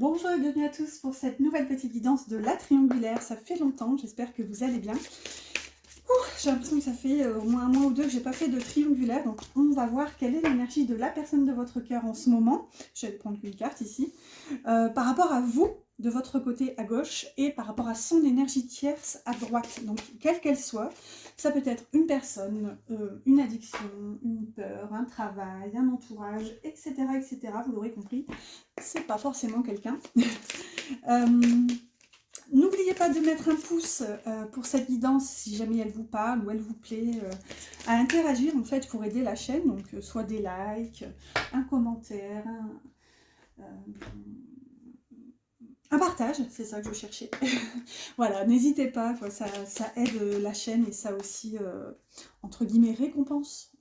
Bonjour et bienvenue à tous pour cette nouvelle petite guidance de la triangulaire. Ça fait longtemps, j'espère que vous allez bien. J'ai l'impression que ça fait au moins un mois ou deux que j'ai pas fait de triangulaire, donc on va voir quelle est l'énergie de la personne de votre cœur en ce moment. Je vais prendre une carte ici. Par rapport à vous, de votre côté à gauche, et par rapport à son énergie tierce à droite. Donc quelle qu'elle soit, ça peut être une personne, une addiction, une peur, un travail, un entourage, etc. etc. Vous l'aurez compris, c'est pas forcément quelqu'un. N'oubliez pas de mettre un pouce pour cette guidance si jamais elle vous parle ou elle vous plaît, à interagir en fait pour aider la chaîne, donc soit des likes, un commentaire, un partage, c'est ça que je cherchais. Voilà, n'hésitez pas, quoi, ça aide la chaîne et ça aussi, entre guillemets, récompense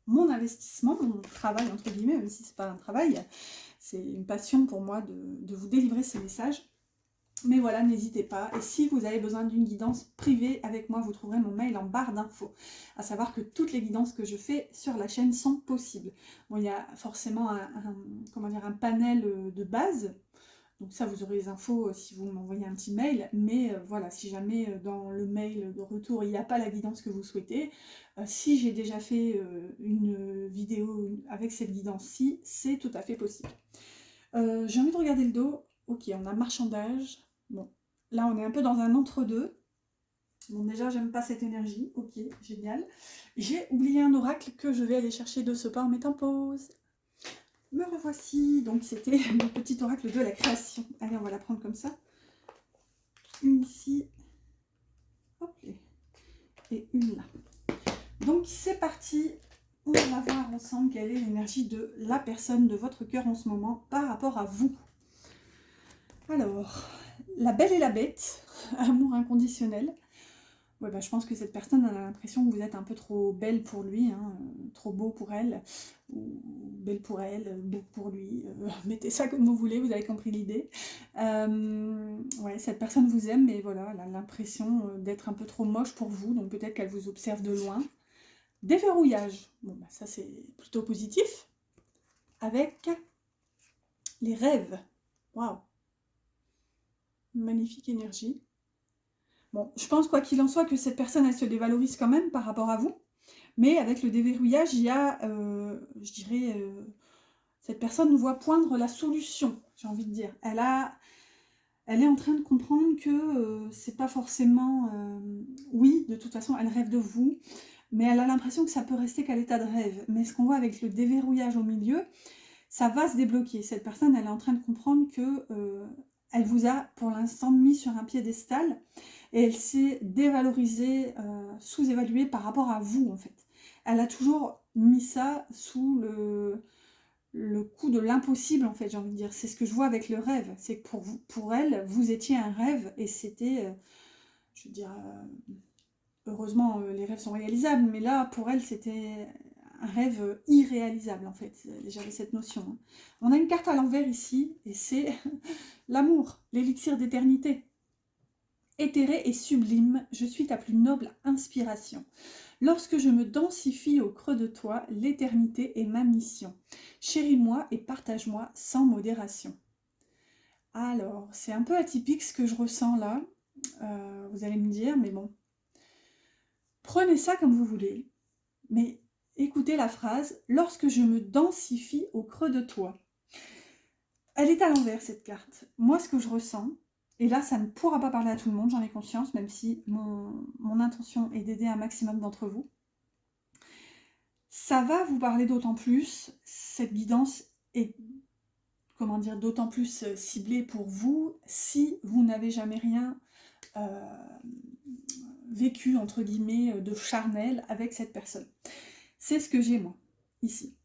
mon investissement, mon travail, entre guillemets, même si c'est pas un travail, c'est une passion pour moi de vous délivrer ces messages. Mais voilà, n'hésitez pas. Et si vous avez besoin d'une guidance privée avec moi, vous trouverez mon mail en barre d'infos. À savoir que toutes les guidances que je fais sur la chaîne sont possibles. Bon, il y a forcément un panel de base. Donc ça, vous aurez les infos si vous m'envoyez un petit mail. Mais voilà, si jamais dans le mail de retour, il n'y a pas la guidance que vous souhaitez, si j'ai déjà fait une vidéo avec cette guidance-ci, c'est tout à fait possible. J'ai envie de regarder le dos. Ok, on a marchandage. Bon, là on est un peu dans un entre-deux. Bon, déjà j'aime pas cette énergie. Ok, génial. J'ai oublié un oracle que je vais aller chercher de ce pas en mettant pause. Me revoici. Donc c'était mon petit oracle de la création. Allez, on va la prendre comme ça. Une ici. Hop, et une là. Donc c'est parti. On va voir ensemble quelle est l'énergie de la personne de votre cœur en ce moment par rapport à vous. Alors, la belle et la bête, amour inconditionnel. Ouais, bah, je pense que cette personne a l'impression que vous êtes un peu trop belle pour lui, hein, trop beau pour elle, ou belle pour elle, beau pour lui. Mettez ça comme vous voulez, vous avez compris l'idée. Ouais, cette personne vous aime, mais voilà, elle a l'impression d'être un peu trop moche pour vous, donc peut-être qu'elle vous observe de loin. Déverrouillage, bon, bah, ça c'est plutôt positif. Avec les rêves. Waouh! Magnifique énergie. Bon, je pense quoi qu'il en soit que cette personne, elle se dévalorise quand même par rapport à vous. Mais avec le déverrouillage, il y a, je dirais, cette personne voit poindre la solution, j'ai envie de dire. Elle est en train de comprendre que c'est pas forcément... oui, de toute façon, elle rêve de vous, mais elle a l'impression que ça peut rester qu'à l'état de rêve. Mais ce qu'on voit avec le déverrouillage au milieu, ça va se débloquer. Cette personne, elle est en train de comprendre que elle vous a pour l'instant mis sur un piédestal et elle s'est dévalorisée, sous-évaluée par rapport à vous en fait. Elle a toujours mis ça sous le coup de l'impossible en fait, j'ai envie de dire. C'est ce que je vois avec le rêve. C'est que pour elle, vous étiez un rêve et c'était, je veux dire, heureusement les rêves sont réalisables, mais là pour elle c'était un rêve irréalisable en fait. J'avais cette notion. Hein. On a une carte à l'envers ici et c'est l'amour, l'élixir d'éternité. Éthéré et sublime, je suis ta plus noble inspiration. Lorsque je me densifie au creux de toi, l'éternité est ma mission. Chéris-moi et partage-moi sans modération. Alors, c'est un peu atypique ce que je ressens là. Vous allez me dire, mais bon. Prenez ça comme vous voulez. Mais écoutez la phrase, lorsque je me densifie au creux de toi. Elle est à l'envers cette carte. Moi, ce que je ressens, et là, ça ne pourra pas parler à tout le monde, j'en ai conscience, même si mon intention est d'aider un maximum d'entre vous. Ça va vous parler d'autant plus, cette guidance est, comment dire, d'autant plus ciblée pour vous si vous n'avez jamais rien vécu, entre guillemets, de charnel avec cette personne. C'est ce que j'ai, moi, ici.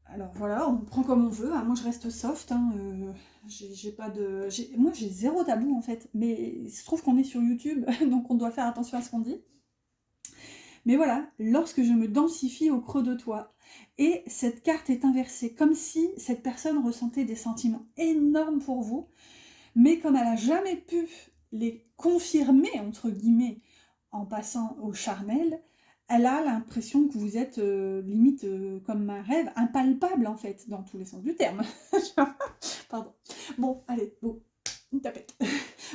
Alors voilà, on prend comme on veut, hein. Moi je reste soft, hein. J'ai pas de... Moi j'ai zéro tabou en fait, mais il se trouve qu'on est sur YouTube, donc on doit faire attention à ce qu'on dit. Mais voilà, lorsque je me densifie au creux de toi, et cette carte est inversée, comme si cette personne ressentait des sentiments énormes pour vous, mais comme elle n'a jamais pu les confirmer, entre guillemets, en passant au charnel, elle a l'impression que vous êtes comme un rêve impalpable, en fait, dans tous les sens du terme. Pardon. Bon, allez, bon, une tapette.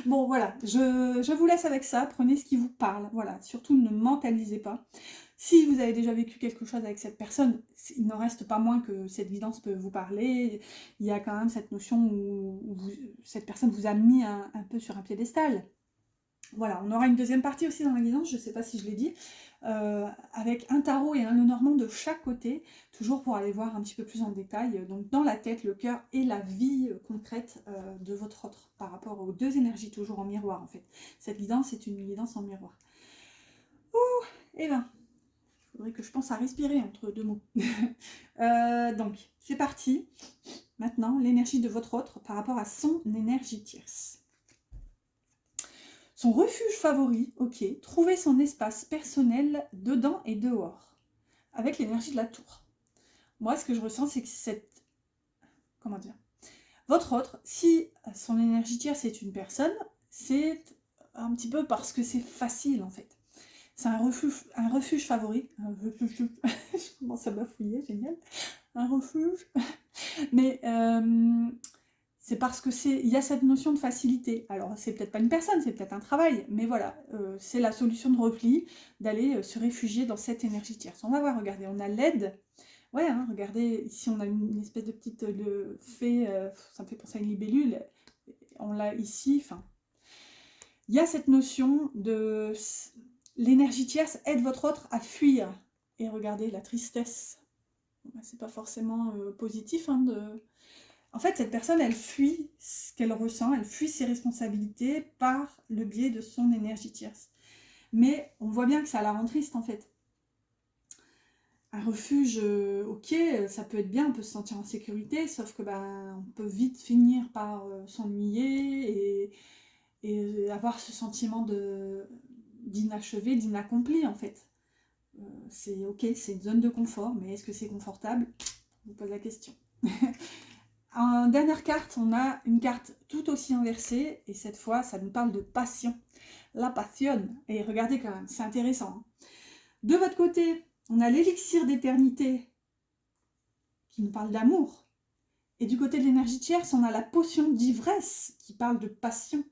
Bon, voilà, je vous laisse avec ça. Prenez ce qui vous parle. Voilà, surtout ne mentalisez pas. Si vous avez déjà vécu quelque chose avec cette personne, il n'en reste pas moins que cette guidance peut vous parler. Il y a quand même cette notion où cette personne vous a mis un peu sur un piédestal. Voilà, on aura une deuxième partie aussi dans la guidance, je ne sais pas si je l'ai dit, avec un tarot et un Lenormand de chaque côté, toujours pour aller voir un petit peu plus en détail, donc dans la tête, le cœur et la vie concrète de votre autre, par rapport aux deux énergies, toujours en miroir en fait. Cette guidance est une guidance en miroir. Ouh, et ben, il faudrait que je pense à respirer entre deux mots. Donc, c'est parti. Maintenant, l'énergie de votre autre par rapport à son énergie tierce. Son refuge favori, ok, trouver son espace personnel dedans et dehors, avec l'énergie de la tour. Moi, ce que je ressens, c'est que cette... Comment dire? Votre autre, si son énergie tierce est une personne, c'est un petit peu parce que c'est facile, en fait. C'est un refuge favori. Je commence à bafouiller, génial. Un refuge. Mais... c'est parce que il y a cette notion de facilité. Alors, c'est peut-être pas une personne, c'est peut-être un travail, mais voilà, c'est la solution de repli, d'aller se réfugier dans cette énergie tierce. On va voir, regardez, on a l'aide. Ouais, hein, regardez, ici on a une espèce de petite fée, ça me fait penser à une libellule. On l'a ici, enfin... Il y a cette notion de... L'énergie tierce aide votre autre à fuir. Et regardez, la tristesse. C'est pas forcément positif, hein, de... En fait, cette personne, elle fuit ce qu'elle ressent, elle fuit ses responsabilités par le biais de son énergie tierce. Mais on voit bien que ça la rend triste, en fait. Un refuge, ok, ça peut être bien, on peut se sentir en sécurité, sauf que on peut vite finir par s'ennuyer et avoir ce sentiment d'inachevé, d'inaccompli, en fait. C'est ok, c'est une zone de confort, mais est-ce que c'est confortable? Je vous pose la question. En dernière carte, on a une carte tout aussi inversée, et cette fois, ça nous parle de passion. La passion. Et regardez quand même, c'est intéressant. Hein. De votre côté, on a l'élixir d'éternité, qui nous parle d'amour. Et du côté de l'énergie tierce, on a la potion d'ivresse, qui parle de passion.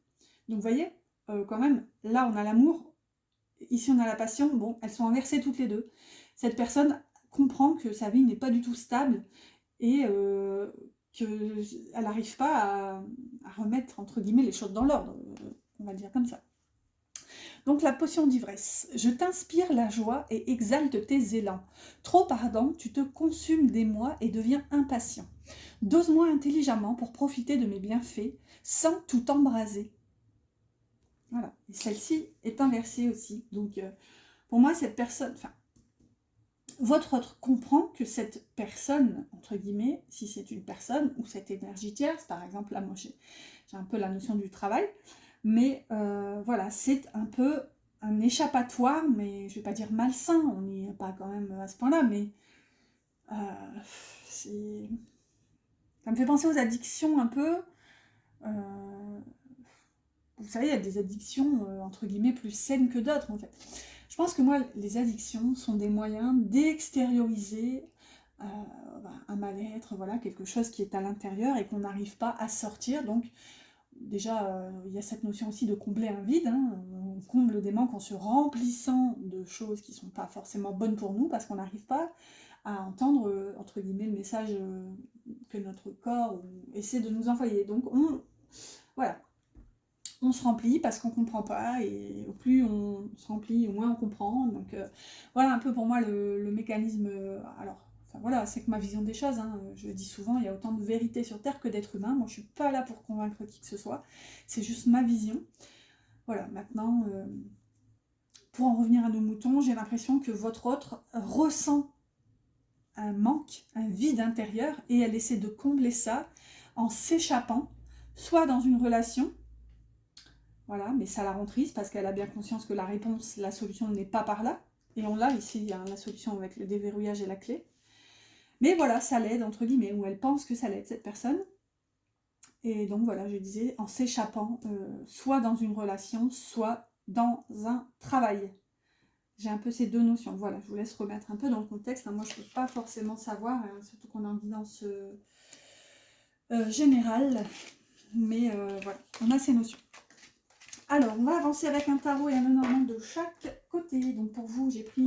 Donc vous voyez, quand même, là on a l'amour, ici on a la passion. Bon, elles sont inversées toutes les deux. Cette personne comprend que sa vie n'est pas du tout stable, et... qu'elle n'arrive pas à remettre, entre guillemets, les choses dans l'ordre, on va dire comme ça. Donc la potion d'ivresse. Je t'inspire la joie et exalte tes élans. Trop ardent, tu te consumes d'émoi et deviens impatient. Dose-moi intelligemment pour profiter de mes bienfaits, sans tout embraser. Voilà. Et celle-ci est inversée aussi. Donc pour moi, cette personne... Enfin, votre autre comprend que cette personne, entre guillemets, si c'est une personne, ou cette énergie tierce, par exemple, là, moi, j'ai un peu la notion du travail, mais voilà, c'est un peu un échappatoire, mais je ne vais pas dire malsain, on n'y est pas quand même à ce point-là, mais c'est... Ça me fait penser aux addictions un peu. Vous savez, il y a des addictions, entre guillemets, plus saines que d'autres, en fait. Je pense que moi, les addictions sont des moyens d'extérioriser un mal-être, voilà, quelque chose qui est à l'intérieur et qu'on n'arrive pas à sortir. Donc, déjà, il y a cette notion aussi de combler un vide. Hein. On comble des manques en se remplissant de choses qui ne sont pas forcément bonnes pour nous parce qu'on n'arrive pas à entendre, entre guillemets, le message que notre corps essaie de nous envoyer. Donc, voilà. On se remplit parce qu'on ne comprend pas, et au plus on se remplit, au moins on comprend. Donc voilà un peu pour moi le mécanisme. Alors, enfin, voilà, c'est que ma vision des choses. Hein, je le dis souvent, il y a autant de vérité sur Terre que d'êtres humains. Moi, je ne suis pas là pour convaincre qui que ce soit. C'est juste ma vision. Voilà, maintenant, pour en revenir à nos moutons, j'ai l'impression que votre autre ressent un manque, un vide intérieur, et elle essaie de combler ça en s'échappant, soit dans une relation. Voilà, mais ça la rend triste parce qu'elle a bien conscience que la réponse, la solution n'est pas par là. Et on l'a ici, hein, la solution avec le déverrouillage et la clé. Mais voilà, ça l'aide, entre guillemets, ou elle pense que ça l'aide, cette personne. Et donc voilà, je disais, en s'échappant, soit dans une relation, soit dans un travail. J'ai un peu ces deux notions. Voilà, je vous laisse remettre un peu dans le contexte. Hein. Moi, je ne peux pas forcément savoir, hein, surtout qu'on est en guidance générale. Mais voilà, on a ces notions. Alors, on va avancer avec un tarot et un Lenormand de chaque côté. Donc pour vous, j'ai pris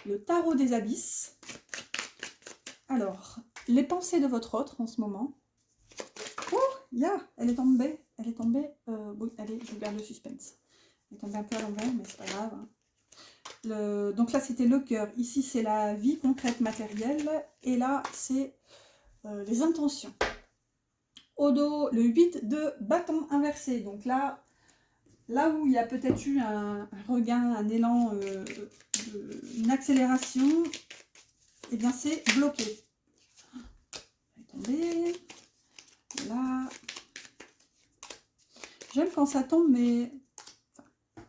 le tarot des abysses. Alors, les pensées de votre autre en ce moment. Oh, elle est tombée. Elle est tombée. Oui, allez, je vous garde le suspense. Elle est tombée un peu à l'envers, mais c'est pas grave. Hein. Donc là, c'était le cœur. Ici, c'est la vie concrète matérielle. Et là, c'est les intentions. Au dos, le 8 de bâton inversé. Donc là où il y a peut-être eu un regain, un élan, une accélération, eh bien c'est bloqué. Elle est tombée. Là. J'aime quand ça tombe, mais... Enfin,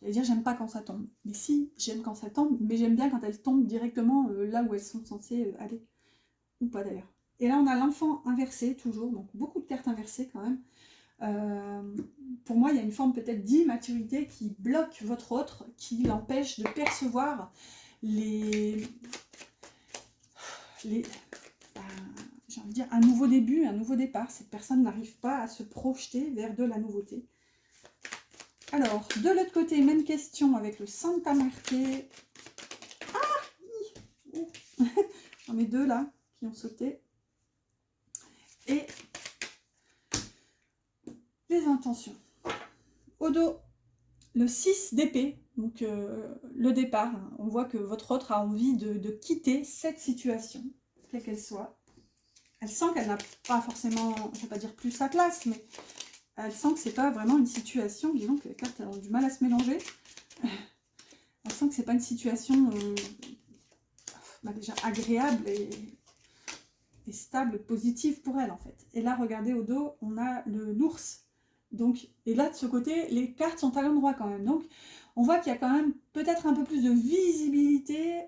j'allais dire j'aime pas quand ça tombe. Mais si, j'aime quand ça tombe, mais j'aime bien quand elles tombent directement là où elles sont censées aller. Ou pas d'ailleurs. Et là on a l'enfant inversé, toujours. Donc beaucoup de cartes inversées quand même. Pour moi, il y a une forme peut-être d'immaturité qui bloque votre autre, qui l'empêche de percevoir j'ai envie de dire un nouveau début, un nouveau départ. Cette personne n'arrive pas à se projeter vers de la nouveauté. Alors, de l'autre côté, même question avec le Santa Muerte. Ah, j'en ai deux là qui ont sauté. Et les intentions. Au dos, le 6 d'épée, donc le départ. Hein. On voit que votre autre a envie de quitter cette situation, quelle qu'elle soit. Elle sent qu'elle n'a pas forcément, je ne vais pas dire plus sa place, mais elle sent que c'est pas vraiment une situation, disons que les cartes ont du mal à se mélanger. Elle sent que c'est pas une situation déjà agréable et stable, positive pour elle en fait. Et là, regardez au dos, on a l'ours. Donc, et là, de ce côté, les cartes sont à l'endroit quand même. Donc, on voit qu'il y a quand même peut-être un peu plus de visibilité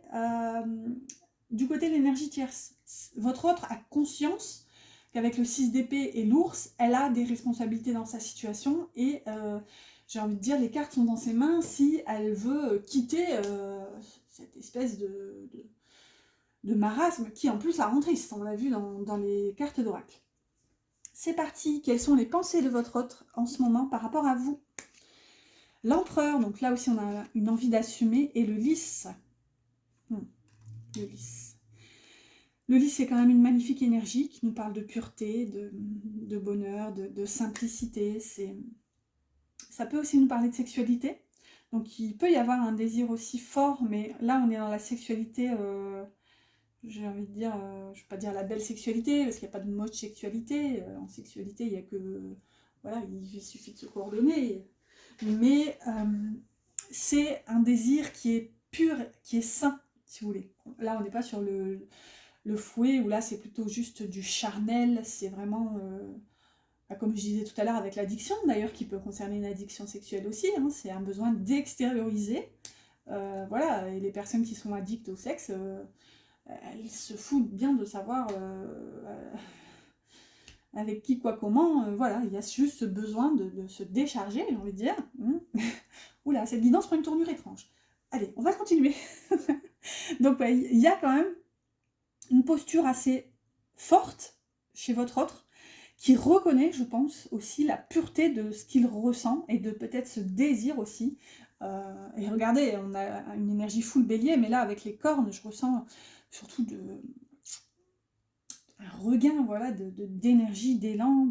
du côté de l'énergie tierce. Votre autre a conscience qu'avec le 6 d'épée et l'ours, elle a des responsabilités dans sa situation. Et j'ai envie de dire, les cartes sont dans ses mains si elle veut quitter cette espèce de marasme qui, en plus, la rend triste. On l'a vu dans les cartes d'oracle. C'est parti. Quelles sont les pensées de votre autre en ce moment par rapport à vous? L'empereur, donc là aussi on a une envie d'assumer, et le lys. Le lys. Le lys, c'est quand même une magnifique énergie qui nous parle de pureté, de bonheur, de simplicité. Ça peut aussi nous parler de sexualité. Donc il peut y avoir un désir aussi fort, mais là on est dans la sexualité... j'ai envie de dire, je ne vais pas dire la belle sexualité, parce qu'il n'y a pas de mode sexualité. En sexualité, il n'y a que... Voilà, il suffit de se coordonner. Mais c'est un désir qui est pur, qui est sain, si vous voulez. Là, on n'est pas sur le fouet, où là, c'est plutôt juste du charnel. C'est vraiment... comme je disais tout à l'heure avec l'addiction, d'ailleurs, qui peut concerner une addiction sexuelle aussi. Hein, c'est un besoin d'extérioriser. Voilà, et les personnes qui sont addictes au sexe... elles se foutent bien de savoir avec qui, quoi, comment. Voilà, il y a juste ce besoin de se décharger, j'ai envie de dire. Oula, cette guidance prend une tournure étrange. Allez, on va continuer. Donc, il y a quand même une posture assez forte chez votre autre qui reconnaît, je pense, aussi la pureté de ce qu'il ressent et de peut-être ce désir aussi. Et regardez, on a une énergie full bélier, mais là, avec les cornes, je ressens surtout un regain, voilà, d'énergie, d'élan,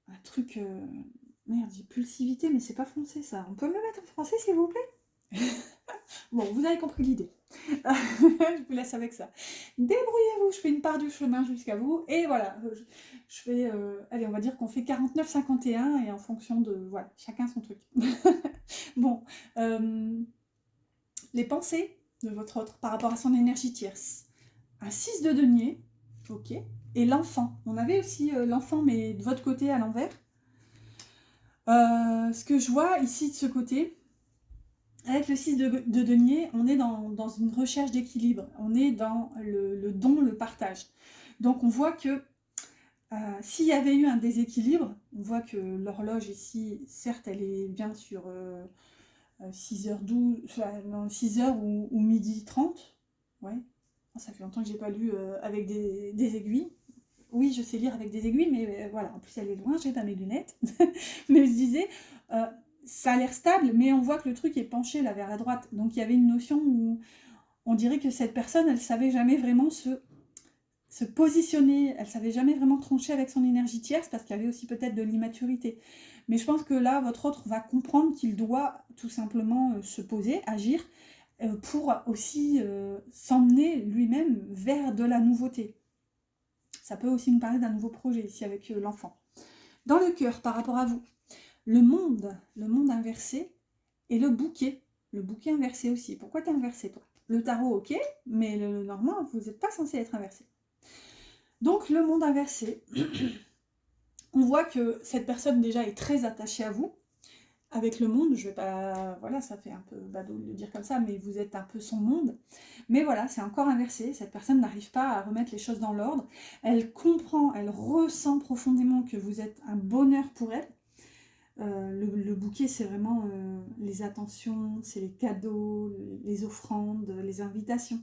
un truc... Merde, j'ai pulsivité, mais c'est pas français, ça. On peut me le mettre en français, s'il vous plaît? Bon, vous avez compris l'idée. Je vous laisse avec ça. Débrouillez-vous, je fais une part du chemin jusqu'à vous. Et voilà, je fais... allez, on va dire qu'on fait 49-51, et en fonction de... Voilà, chacun son truc. Bon, les pensées de votre autre par rapport à son énergie tierce. Un 6 de denier, ok. Et l'enfant. On avait aussi l'enfant, mais de votre côté à l'envers. Ce que je vois ici de ce côté, avec le 6 de denier, on est dans une recherche d'équilibre. On est dans le don, le partage. Donc on voit que s'il y avait eu un déséquilibre, on voit que l'horloge ici, certes, elle est bien sur 6h12, non, 6h ou midi 30. Ouais. Ça fait longtemps que j'ai pas lu avec des aiguilles. oui, je sais lire avec des aiguilles, mais voilà, en plus elle est loin, j'ai pas mes lunettes. Mais je disais, euh, ça a l'air stable, mais on voit que le truc est penché là vers la droite. Donc il y avait une notion où on dirait que cette personne, elle savait jamais vraiment se positionner, elle savait jamais vraiment trancher avec son énergie tierce, parce qu'il y avait aussi peut-être de l'immaturité. Mais je pense que là, votre autre va comprendre qu'il doit tout simplement se poser, agir, pour aussi s'emmener lui-même vers de la nouveauté. Ça peut aussi nous parler d'un nouveau projet ici avec l'enfant. Dans le cœur, par rapport à vous, le monde inversé et le bouquet inversé aussi. Pourquoi tu es inversé, toi? Le tarot, ok, mais le normand, vous n'êtes pas censé être inversé. Donc, le monde inversé, on voit que cette personne déjà est très attachée à vous. Avec le monde, je vais pas... Voilà, ça fait un peu badaud de le dire comme ça, mais vous êtes un peu son monde. Mais voilà, c'est encore inversé. Cette personne n'arrive pas à remettre les choses dans l'ordre. Elle comprend, elle ressent profondément que vous êtes un bonheur pour elle. Le bouquet, c'est vraiment les attentions, c'est les cadeaux, les offrandes, les invitations.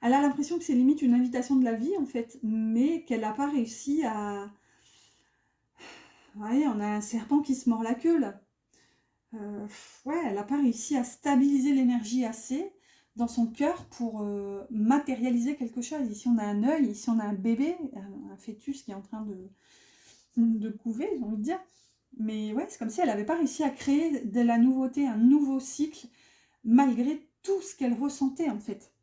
Elle a l'impression que c'est limite une invitation de la vie, en fait, mais qu'elle n'a pas réussi à... Vous voyez, on a un serpent qui se mord la queue, là. Ouais, elle n'a pas réussi à stabiliser l'énergie assez dans son cœur pour matérialiser quelque chose. Ici, on a un œil, ici, on a un bébé, un fœtus qui est en train de couver, j'ai envie de dire. Mais ouais, c'est comme si elle n'avait pas réussi à créer de la nouveauté, un nouveau cycle, malgré tout ce qu'elle ressentait, en fait.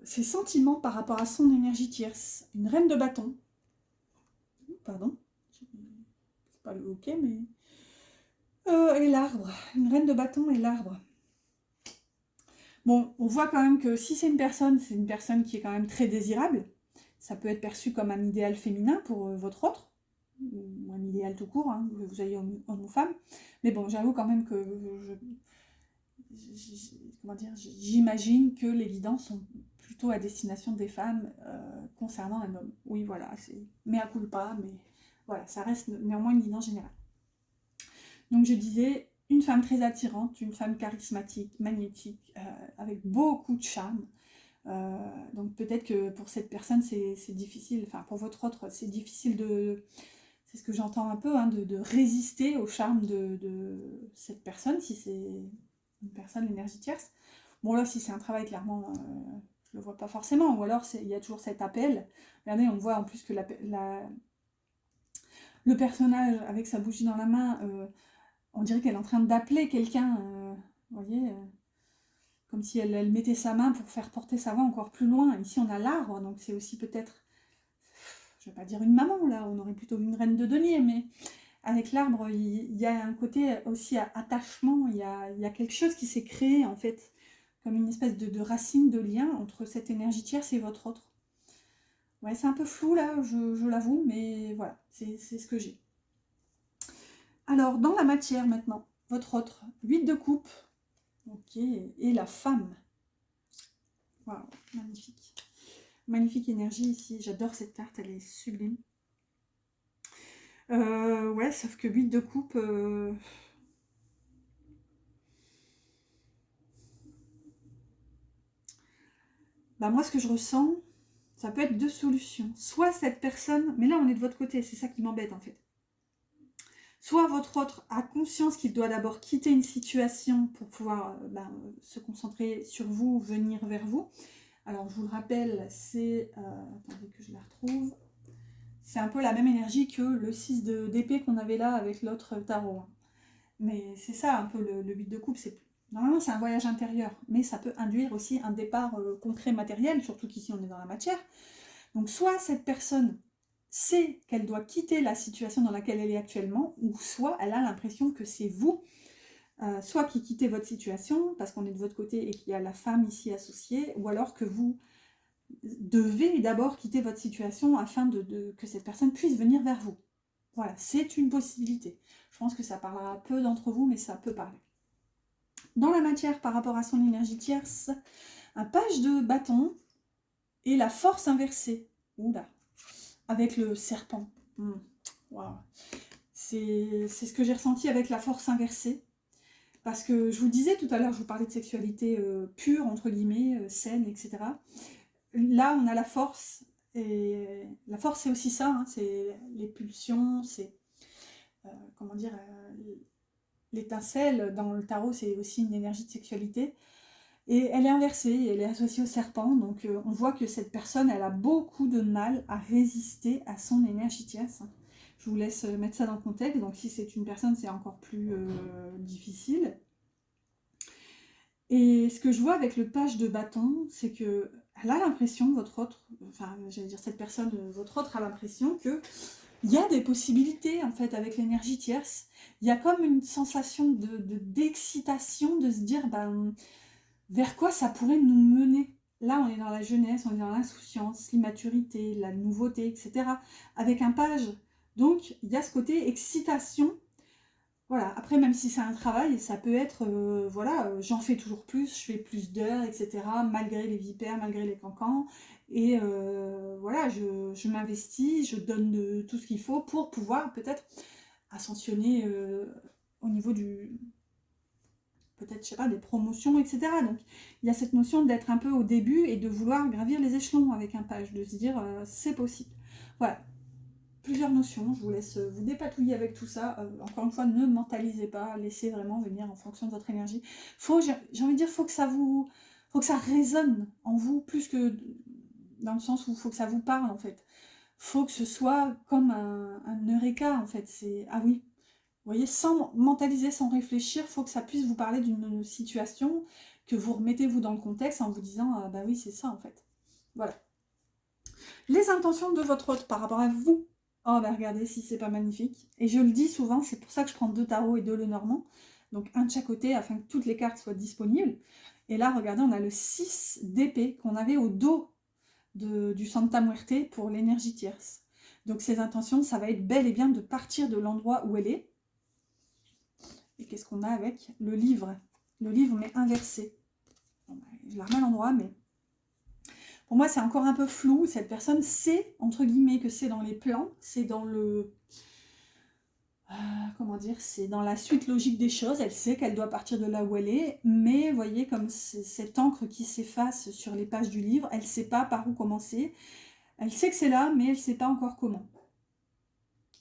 Ses sentiments par rapport à son énergie tierce. Une reine de bâton. Pardon. C'est pas le hockey, mais... et l'arbre. Une reine de bâton et l'arbre. Bon, on voit quand même que si c'est une personne qui est quand même très désirable. Ça peut être perçu comme un idéal féminin pour votre autre, ou un idéal tout court, hein, que vous ayez homme ou femme. Mais bon, j'avoue quand même que comment dire, j'imagine que les guidants sont plutôt à destination des femmes concernant un homme. Oui, voilà, c'est mea culpa, mais voilà, ça reste néanmoins une guidance générale. Donc je disais, une femme très attirante, une femme charismatique, magnétique, avec beaucoup de charme. Donc peut-être que pour cette personne c'est difficile, enfin pour votre autre c'est difficile de, c'est ce que j'entends un peu, hein, de résister au charme de cette personne, si c'est une personne l'énergie tierce. Bon là si c'est un travail clairement je le vois pas forcément, ou alors il y a toujours cet appel. Regardez, on voit en plus que le personnage avec sa bougie dans la main, on dirait qu'elle est en train d'appeler quelqu'un, vous voyez, comme si elle mettait sa main pour faire porter sa voix encore plus loin. Ici, on a l'arbre, donc c'est aussi peut-être, je ne vais pas dire une maman, là, on aurait plutôt une reine de denier, mais avec l'arbre, il y a un côté aussi attachement, il y a quelque chose qui s'est créé, en fait, comme une espèce de racine de lien entre cette énergie tierce et votre autre. Ouais, c'est un peu flou, là, je l'avoue, mais voilà, c'est ce que j'ai. Alors, dans la matière, maintenant, votre autre, 8 de coupe, ok, et la femme. Waouh, magnifique. Magnifique énergie ici. J'adore cette carte, elle est sublime. Ouais, sauf que 8 de coupe... Bah moi, ce que je ressens, ça peut être deux solutions. Soit cette personne... Mais là, on est de votre côté, c'est ça qui m'embête en fait. Soit votre autre a conscience qu'il doit d'abord quitter une situation pour pouvoir se concentrer sur vous, venir vers vous. Alors, je vous le rappelle, c'est... attendez que je la retrouve. C'est un peu la même énergie que le 6 d'épée qu'on avait là avec l'autre tarot. Mais c'est ça un peu le 8 de coupe. Normalement, c'est un voyage intérieur, mais ça peut induire aussi un départ concret matériel, surtout qu'ici, on est dans la matière. Donc, soit cette personne sait qu'elle doit quitter la situation dans laquelle elle est actuellement, ou soit elle a l'impression que c'est vous, soit qui quittez votre situation, parce qu'on est de votre côté et qu'il y a la femme ici associée, ou alors que vous devez d'abord quitter votre situation afin que cette personne puisse venir vers vous. Voilà, c'est une possibilité. Je pense que ça parlera à peu d'entre vous, mais ça peut parler. Dans la matière, par rapport à son énergie tierce, un page de bâton et la force inversée. Oula, avec le serpent. Wow. C'est ce que j'ai ressenti avec la force inversée. Parce que je vous disais tout à l'heure, je vous parlais de sexualité pure, entre guillemets, saine, etc. là, on a la force, et la force, c'est aussi ça, hein, c'est les pulsions, c'est, comment dire, l'étincelle dans le tarot, c'est aussi une énergie de sexualité. Et elle est inversée, elle est associée au serpent, donc on voit que cette personne, elle a beaucoup de mal à résister à son énergie tierce. Je vous laisse mettre ça dans le contexte, donc si c'est une personne, c'est encore plus difficile. Et ce que je vois avec le page de bâton, c'est que elle a l'impression, votre autre, enfin j'allais dire cette personne, votre autre a l'impression que il y a des possibilités en fait avec l'énergie tierce. Il y a comme une sensation d'excitation de se dire ben, vers quoi ça pourrait nous mener. Là, on est dans la jeunesse, on est dans l'insouciance, l'immaturité, la nouveauté, etc. Avec un page. Donc, il y a ce côté excitation. Voilà. Après, même si c'est un travail, ça peut être, voilà, j'en fais toujours plus, je fais plus d'heures, etc. Malgré les vipères, malgré les cancans. Et voilà, je m'investis, je donne tout ce qu'il faut pour pouvoir peut-être ascensionner au niveau du, peut-être, je sais pas, des promotions, etc. Donc, il y a cette notion d'être un peu au début et de vouloir gravir les échelons avec un page, de se dire, c'est possible. Voilà, plusieurs notions, je vous laisse vous dépatouiller avec tout ça. Encore une fois, ne mentalisez pas, laissez vraiment venir en fonction de votre énergie. J'ai envie de dire, faut que ça résonne en vous, plus que dans le sens où il faut que ça vous parle, en fait. Faut que ce soit comme un eureka, en fait. C'est, ah oui, vous voyez, sans mentaliser, sans réfléchir, il faut que ça puisse vous parler d'une situation, que vous remettez vous dans le contexte en vous disant bah oui, c'est ça en fait. Voilà. Les intentions de votre hôte par rapport à vous. Oh bah regardez si c'est pas magnifique. Et je le dis souvent, c'est pour ça que je prends 2 tarots et 2 Lenormand. Donc un de chaque côté afin que toutes les cartes soient disponibles. Et là, regardez, on a le 6 d'épée qu'on avait au dos du Santa Muerte pour l'énergie tierce. Donc ces intentions, ça va être bel et bien de partir de l'endroit où elle est. Et qu'est-ce qu'on a avec le livre? Le livre, mais inversé. Bon, ben, je la remets à l'endroit, mais pour moi, c'est encore un peu flou. Cette personne sait, entre guillemets, que c'est dans les plans, c'est dans le... comment dire? C'est dans la suite logique des choses. Elle sait qu'elle doit partir de là où elle est, mais vous voyez, comme cette encre qui s'efface sur les pages du livre, elle ne sait pas par où commencer. Elle sait que c'est là, mais elle ne sait pas encore comment.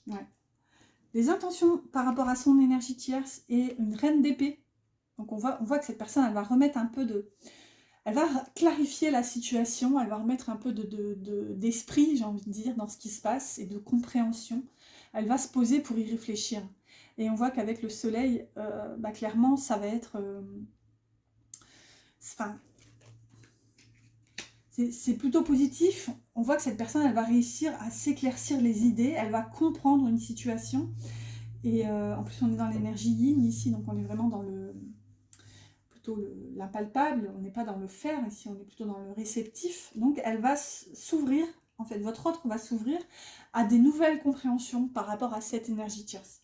Ouais. Les intentions par rapport à son énergie tierce et une reine d'épée. Donc on voit que cette personne, elle va remettre un peu de... Elle va clarifier la situation, elle va remettre un peu d'esprit, j'ai envie de dire, dans ce qui se passe, et de compréhension. Elle va se poser pour y réfléchir. Et on voit qu'avec le soleil, bah, clairement, ça va être... enfin, c'est plutôt positif. On voit que cette personne, elle va réussir à s'éclaircir les idées, elle va comprendre une situation. Et en plus, on est dans l'énergie yin ici, donc on est vraiment dans le... plutôt l'impalpable, on n'est pas dans le faire ici, on est plutôt dans le réceptif. Donc elle va s'ouvrir, en fait votre autre va s'ouvrir à des nouvelles compréhensions par rapport à cette énergie tierce.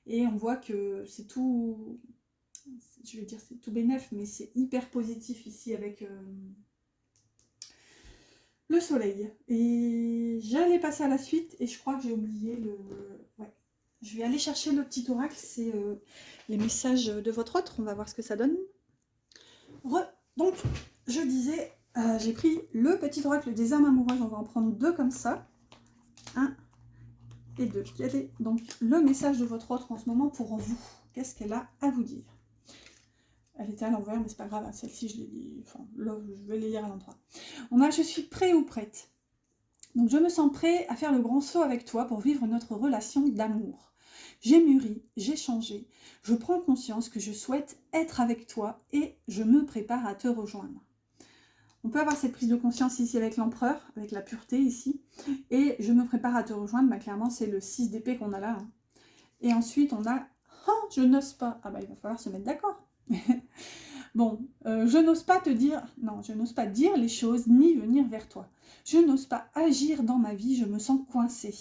Et on voit que c'est tout, je vais dire c'est tout bénef, mais c'est hyper positif ici avec le soleil. Et j'allais passer à la suite et je crois que j'ai oublié le... Ouais. Je vais aller chercher le petit oracle, c'est les messages de votre autre, on va voir ce que ça donne. Donc, je disais, j'ai pris le petit oracle des âmes amoureuses, on va en prendre 2 comme ça. 1 et 2. Quel est donc le message de votre autre en ce moment pour vous? Qu'est-ce qu'elle a à vous dire? Elle était à l'envers, mais c'est pas grave, celle-ci je l'ai dit, enfin, là, je vais les lire à l'endroit. On a « Je suis prêt ou prête ». Donc, je me sens prêt à faire le grand saut avec toi pour vivre notre relation d'amour. J'ai mûri, j'ai changé, je prends conscience que je souhaite être avec toi et je me prépare à te rejoindre. On peut avoir cette prise de conscience ici avec l'empereur, avec la pureté ici, et je me prépare à te rejoindre, bah, clairement c'est le 6 d'épée qu'on a là. Hein. Et ensuite on a « Oh, je n'ose pas ». Ah bah il va falloir se mettre d'accord. Bon, je n'ose pas te dire, non, je n'ose pas dire les choses ni venir vers toi. Je n'ose pas agir dans ma vie, je me sens coincée.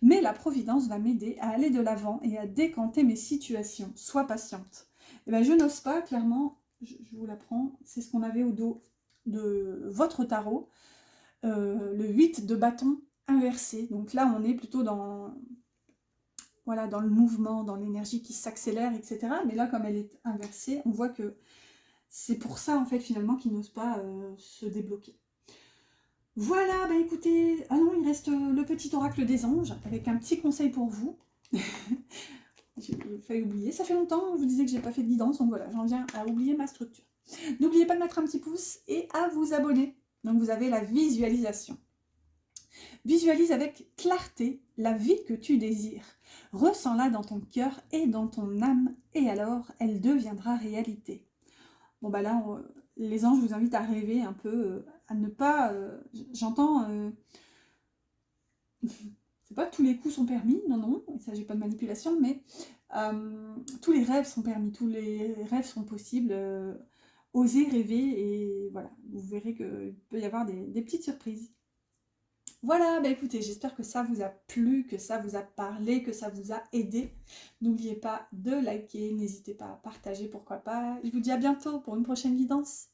Mais la Providence va m'aider à aller de l'avant et à décanter mes situations. Sois patiente. Et ben, je n'ose pas, clairement, je vous l'apprends, c'est ce qu'on avait au dos de votre tarot, le 8 de bâton inversé. Donc là, on est plutôt dans... Voilà, dans le mouvement, dans l'énergie qui s'accélère, etc. Mais là, comme elle est inversée, on voit que c'est pour ça, en fait, finalement, qu'il n'ose pas se débloquer. Voilà, bah écoutez, ah non, il reste le petit oracle des anges, avec un petit conseil pour vous. J'ai failli oublier, ça fait longtemps, je vous disais que j'ai pas fait de guidance, donc voilà, j'en viens à oublier ma structure. N'oubliez pas de mettre un petit pouce et à vous abonner. Donc vous avez la visualisation. Visualise avec clarté la vie que tu désires. Ressens-la dans ton cœur et dans ton âme, et alors elle deviendra réalité. Bon bah là, les anges vous invitent à rêver un peu, à ne pas... J'entends... c'est pas que tous les coups sont permis, non, non, il ne s'agit pas de manipulation, mais tous les rêves sont permis, tous les rêves sont possibles. Osez rêver et voilà, vous verrez qu'il peut y avoir des petites surprises. Voilà, bah écoutez, j'espère que ça vous a plu, que ça vous a parlé, que ça vous a aidé. N'oubliez pas de liker, n'hésitez pas à partager, pourquoi pas. Je vous dis à bientôt pour une prochaine guidance.